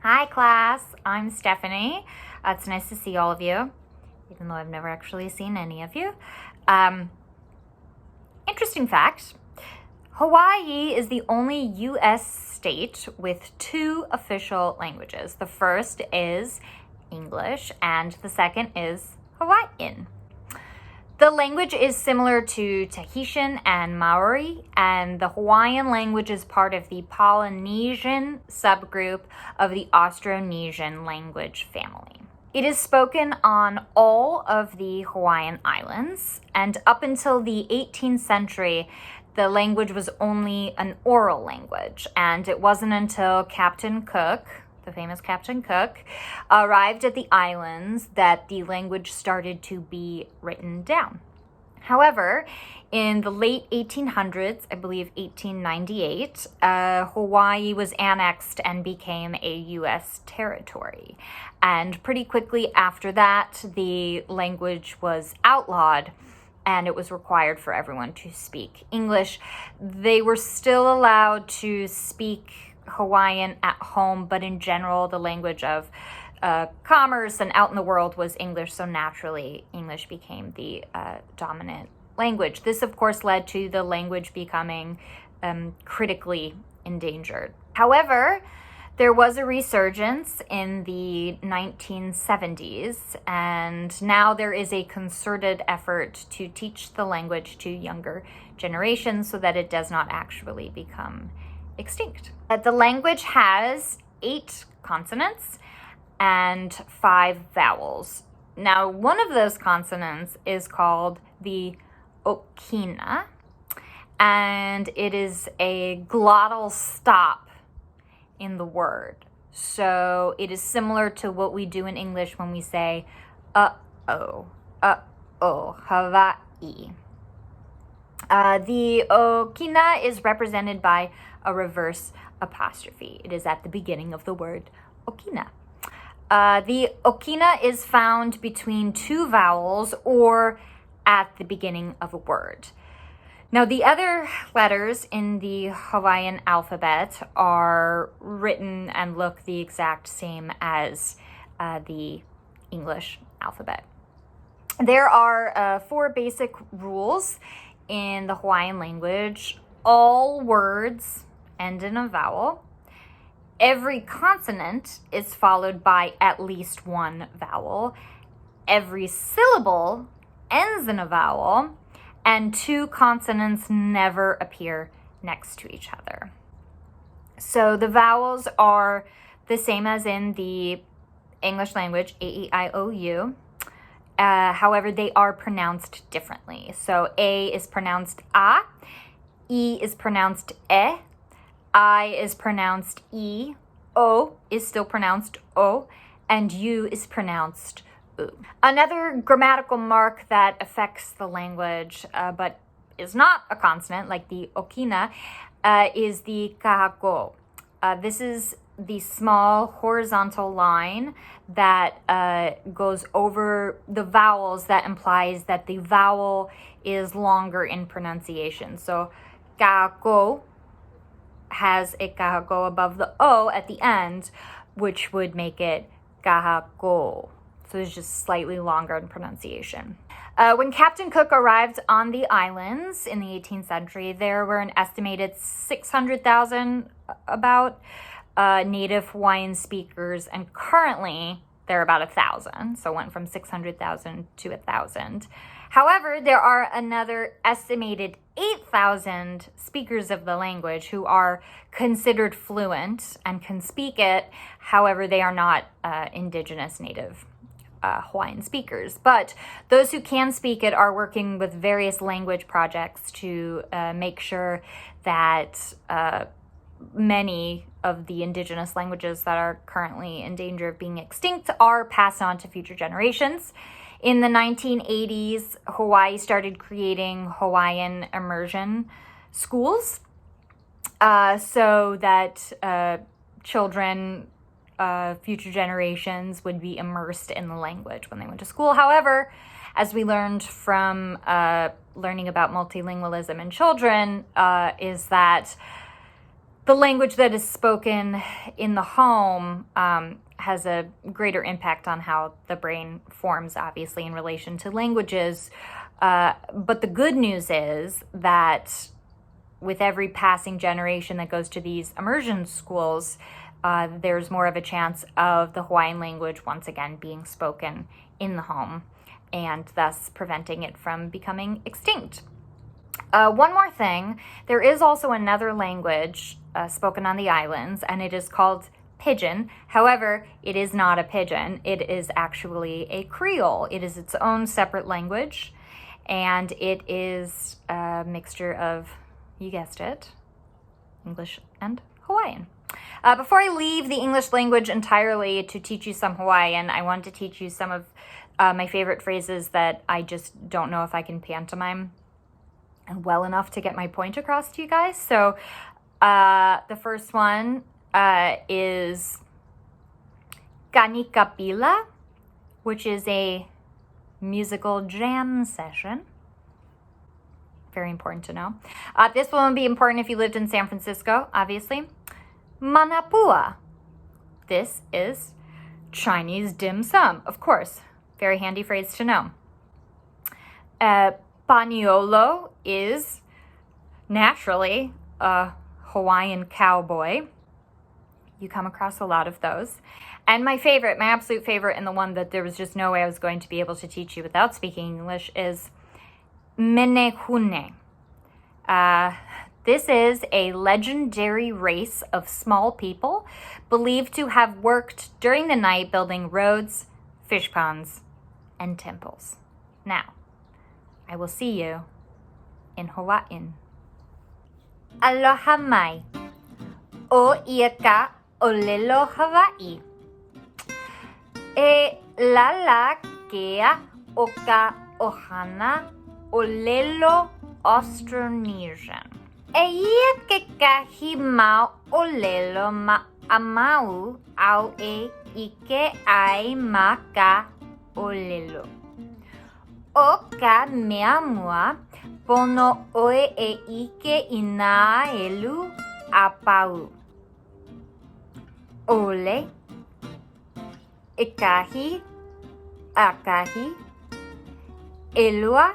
Hi class, I'm Stephanie. It's nice to see all of you, even though I've never actually seen any of you. Interesting fact, Hawaii is the only U.S. state with two official languages. The first is English and the second is Hawaiian. The language is similar to Tahitian and Maori, and the Hawaiian language is part of the Polynesian subgroup of the Austronesian language family. It is spoken on all of the Hawaiian Islands, and up until the 18th century, the language was only an oral language, and it wasn't until Captain Cook, the famous Captain Cook, arrived at the islands that the language started to be written down. However, in the late 1800s, I believe 1898, Hawaii was annexed and became a U.S. territory. And pretty quickly after that, the language was outlawed and it was required for everyone to speak English. They were still allowed to speak Hawaiian at home, but in general, the language of commerce and out in the world was English, so naturally English became the dominant language. This, of course, led to the language becoming critically endangered. However, there was a resurgence in the 1970s, and now there is a concerted effort to teach the language to younger generations so that it does not actually become extinct. The language has 8 consonants and 5 vowels. Now, one of those consonants is called the okina, and it is a glottal stop in the word. So it is similar to what we do in English when we say uh-oh, Hawaii. The okina is represented by a reverse apostrophe. It is at the beginning of the word okina. The okina is found between 2 vowels or at the beginning of a word. Now, the other letters in the Hawaiian alphabet are written and look the exact same as the English alphabet. There are 4 basic rules in the Hawaiian language. All words end in a vowel. Every consonant is followed by at least 1 vowel. Every syllable ends in a vowel, and 2 consonants never appear next to each other. So the vowels are the same as in the English language, A-E-I-O-U. However, they are pronounced differently. So A is pronounced A, E is pronounced E, I is pronounced E, O is still pronounced O, and U is pronounced U. Another grammatical mark that affects the language, but is not a consonant like the okina, is the kahako. This is the small horizontal line that goes over the vowels that implies that the vowel is longer in pronunciation. So kahako has a kahako above the O at the end, which would make it kahako. So it's just slightly longer in pronunciation. When Captain Cook arrived on the islands in the 18th century, there were an estimated 600,000 about native Hawaiian speakers, and currently there are about 1,000. So it went from 600,000 to 1,000. However, there are another estimated 8,000 speakers of the language who are considered fluent and can speak it. However, they are not indigenous native Hawaiian speakers. But those who can speak it are working with various language projects to make sure that many of the indigenous languages that are currently in danger of being extinct are passed on to future generations. In the 1980s, Hawaii started creating Hawaiian immersion schools so that children, future generations, would be immersed in the language when they went to school. However, as we learned from learning about multilingualism in children, is that the language that is spoken in the home has a greater impact on how the brain forms, obviously, in relation to languages. But the good news is that with every passing generation that goes to these immersion schools, there's more of a chance of the Hawaiian language once again being spoken in the home, and thus preventing it from becoming extinct. One more thing, there is also another language spoken on the islands, and it is called Pidgin. However, it is not a pidgin. It is actually a Creole. It is its own separate language, and it is a mixture of, you guessed it, English and Hawaiian. Before I leave the English language entirely to teach you some Hawaiian, I want to teach you some of my favorite phrases that I just don't know if I can pantomime well enough to get my point across to you guys. So the first one is Kanikapila, which is a musical jam session. Very important to know. This one would be important if you lived in San Francisco, obviously. Manapua. This is Chinese dim sum, of course. Very handy phrase to know. Paniolo is naturally a Hawaiian cowboy. You come across a lot of those. And my favorite, my absolute favorite, and the one that there was just no way I was going to be able to teach you without speaking English is Menehune. This is a legendary race of small people believed to have worked during the night building roads, fish ponds, and temples. Now, I will see you in Hawaiian. Aloha mai. O iaka olelo Hawai'i. E lala kea oka ohana olelo Austronesian. E ia ke kahi mau olelo ma amau au e ike ai ma ka olelo. O ka mea mua pono oe e ike i nā elu a pau. Ole, ekahi, akahi, elua,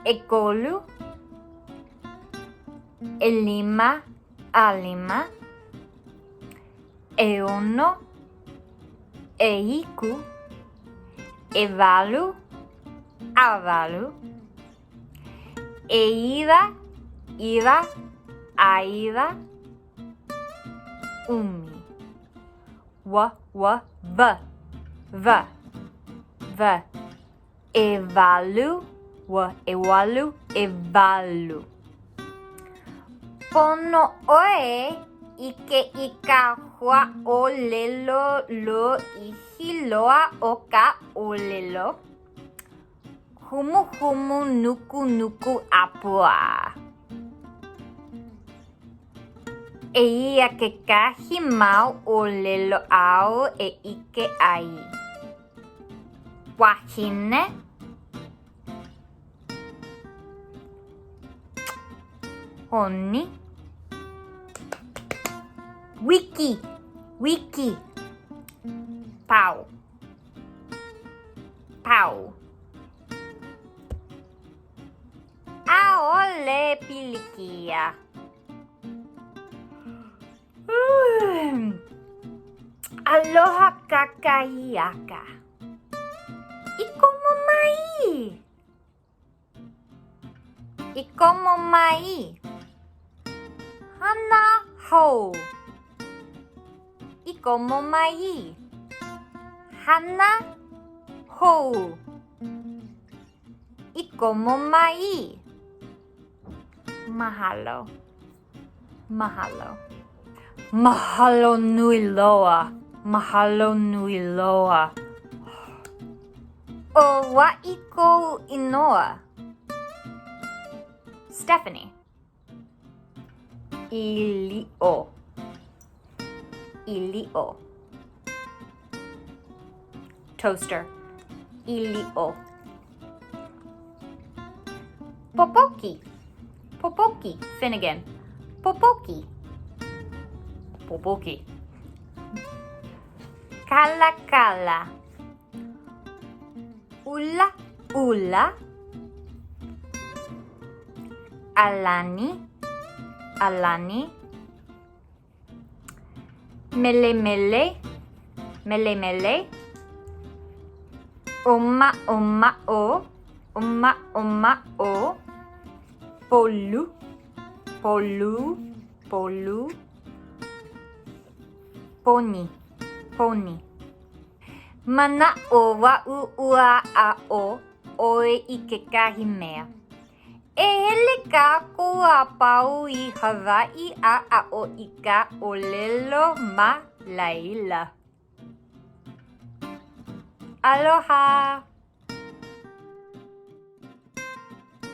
ekolu, elima, alima, eono, eiku, evalu, avalu, eiva, iva, aiva, umi. Va, evalu, ewalu, evalu. Pono oe ike ika hua olelo lo ihiloa oka olelo. Humu humu nuku nuku apua. E ia ke kahi mau olelo au e ike ai. Wahine. Honi. Wiki. Pau. Aole pilikia. Aloha kakaiaka. Ikomo mai. Hana ho. Ikomo mai. Hana ho. Ikomo mai. Mahalo. Mahalo nui loa. O waiko inoa. Stephanie. Ilio. Toaster. Ilio. Popoki. Finnegan. Popoki. Popoki. Kala. Ula. Alani. Mele. Oma o. Polu. Poni. Mana o wa'u ua a o oe I ke kahi mea. E hele ka koa pau I Hawai'i a o I ka olelo ma laila. Aloha!